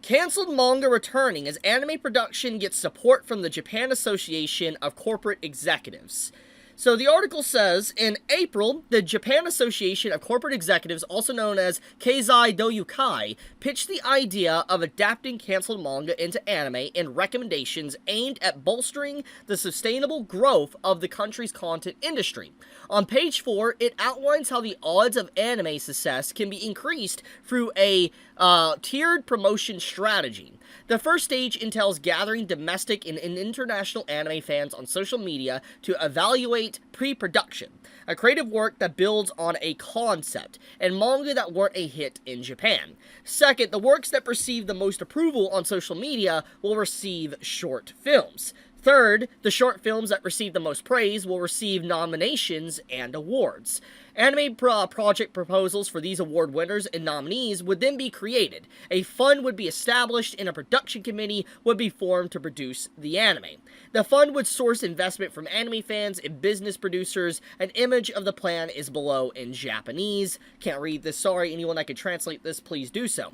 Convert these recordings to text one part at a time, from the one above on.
Cancelled manga returning as anime production gets support from the Japan Association of Corporate Executives. So the article says, in April, the Japan Association of Corporate Executives, also known as Keizai Doyukai, pitched the idea of adapting canceled manga into anime in recommendations aimed at bolstering the sustainable growth of the country's content industry. On page 4, it outlines how the odds of anime success can be increased through a tiered promotion strategy. The first stage entails gathering domestic and international anime fans on social media to evaluate pre-production, a creative work that builds on a concept, and manga that weren't a hit in Japan. Second, the works that receive the most approval on social media will receive short films. Third, the short films that receive the most praise will receive nominations and awards. Anime project proposals for these award winners and nominees would then be created. A fund would be established and a production committee would be formed to produce the anime. The fund would source investment from anime fans and business producers. An image of the plan is below in Japanese. Can't read this, sorry. Anyone that can translate this, please do so.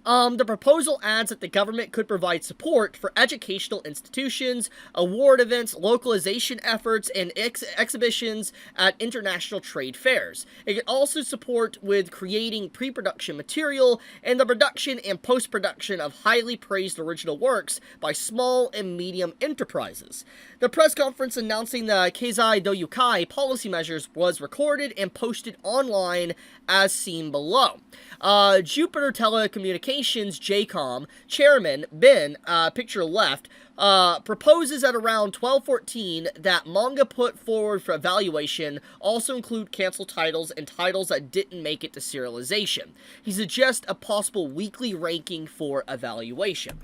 The proposal adds that the government could provide support for educational institutions, award events, localization efforts, and exhibitions at international trade fairs. It could also support with creating pre-production material and the production and post-production of highly praised original works by small and medium enterprises. The press conference announcing the Keizai Doyukai policy measures was recorded and posted online as seen below. Jupiter Telecommunications JCOM chairman Ben, picture left, proposes at around 12:14 that manga put forward for evaluation also include canceled titles and titles that didn't make it to serialization. He suggests a possible weekly ranking for evaluation.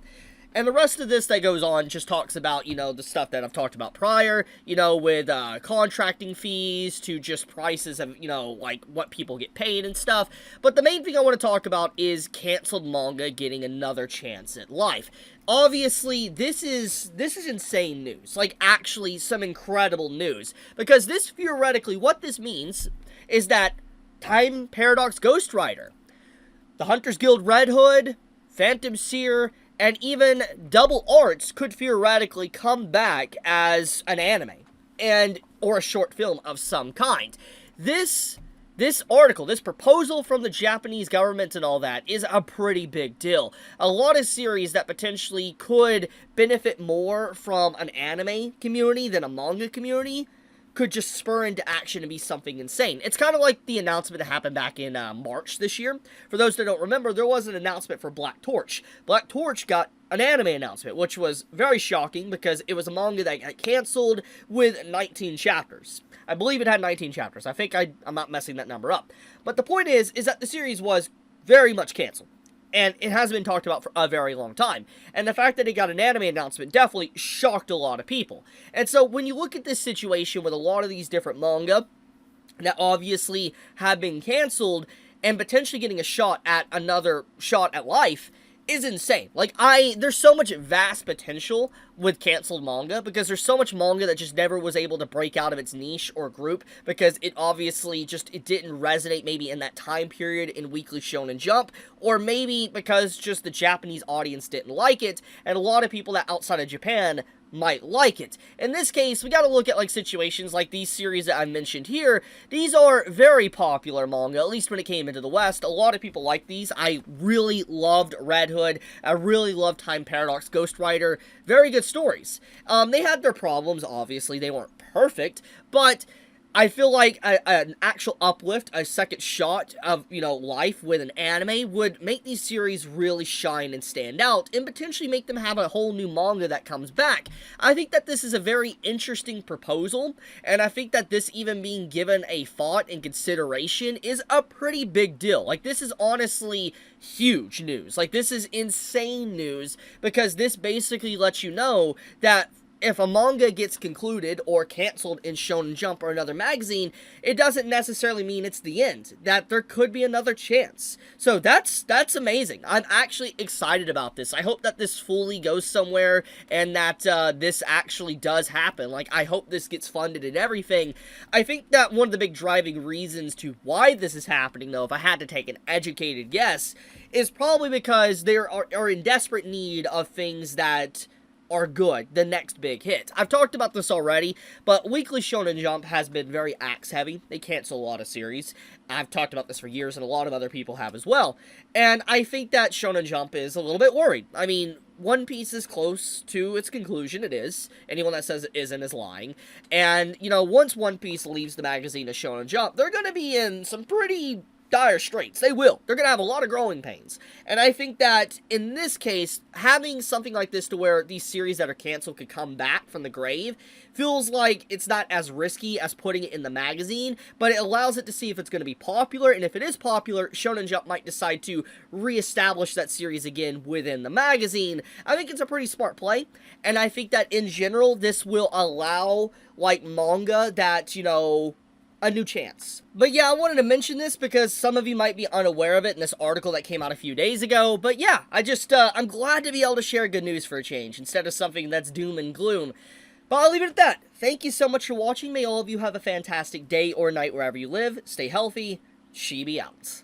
And the rest of this that goes on just talks about, the stuff that I've talked about prior, with contracting fees to just prices of, like what people get paid and stuff. But the main thing I want to talk about is canceled manga getting another chance at life. Obviously, this is insane news. Like, actually, some incredible news. Because this, theoretically, what this means is that Paradox Ghostwriter, the Hunters Guild Red Hood, Phantom Seer, and even Double Arts could theoretically come back as an anime or a short film of some kind. This article, this proposal from the Japanese government and all that is a pretty big deal. A lot of series that potentially could benefit more from an anime community than a manga community could just spur into action and be something insane. It's kind of like the announcement that happened back in March this year. For those that don't remember, there was an announcement for Black Torch. Black Torch got an anime announcement, which was very shocking because it was a manga that got canceled with 19 chapters. I believe it had 19 chapters. I think I'm not messing that number up. But the point is that the series was very much canceled. And it has been talked about for a very long time. And the fact that it got an anime announcement definitely shocked a lot of people. And so when you look at this situation with a lot of these different manga that obviously have been canceled and potentially getting a shot at another shot at life is insane. Like, there's so much vast potential with canceled manga because there's so much manga that just never was able to break out of its niche or group because it obviously it didn't resonate maybe in that time period in Weekly Shonen Jump, or maybe because just the Japanese audience didn't like it, and a lot of people that outside of Japan might like it. In this case, we gotta look at, like, situations like these series that I mentioned here. These are very popular manga, at least when it came into the West. A lot of people like these. I really loved Red Hood. I really loved Paradox Ghostwriter. Very good stories. They had their problems, obviously. They weren't perfect, but I feel like an actual uplift, a second shot of, life with an anime would make these series really shine and stand out, and potentially make them have a whole new manga that comes back. I think that this is a very interesting proposal, and I think that this even being given a thought and consideration is a pretty big deal. Like, this is honestly huge news. Like, this is insane news, because this basically lets you know that if a manga gets concluded or canceled in Shonen Jump or another magazine, it doesn't necessarily mean it's the end. That there could be another chance. So that's amazing. I'm actually excited about this. I hope that this fully goes somewhere and that this actually does happen. Like, I hope this gets funded and everything. I think that one of the big driving reasons to why this is happening, though, if I had to take an educated guess, is probably because they are in desperate need of things that are good, the next big hit. I've talked about this already, but Weekly Shonen Jump has been very axe-heavy. They cancel a lot of series. I've talked about this for years, and a lot of other people have as well. And I think that Shonen Jump is a little bit worried. I mean, One Piece is close to its conclusion, it is. Anyone that says it isn't is lying. And, you know, once One Piece leaves the magazine of Shonen Jump, they're going to be in some pretty dire straits. They will. They're going to have a lot of growing pains. And I think that, in this case, having something like this to where these series that are canceled could come back from the grave feels like it's not as risky as putting it in the magazine, but it allows it to see if it's going to be popular, and if it is popular, Shonen Jump might decide to reestablish that series again within the magazine. I think it's a pretty smart play, and I think that, in general, this will allow, like, manga that, you know, a new chance. But yeah, I wanted to mention this because some of you might be unaware of it in this article that came out a few days ago. But yeah, I'm glad to be able to share good news for a change instead of something that's doom and gloom. But I'll leave it at that. Thank you so much for watching. May all of you have a fantastic day or night wherever you live. Stay healthy. Chibi out.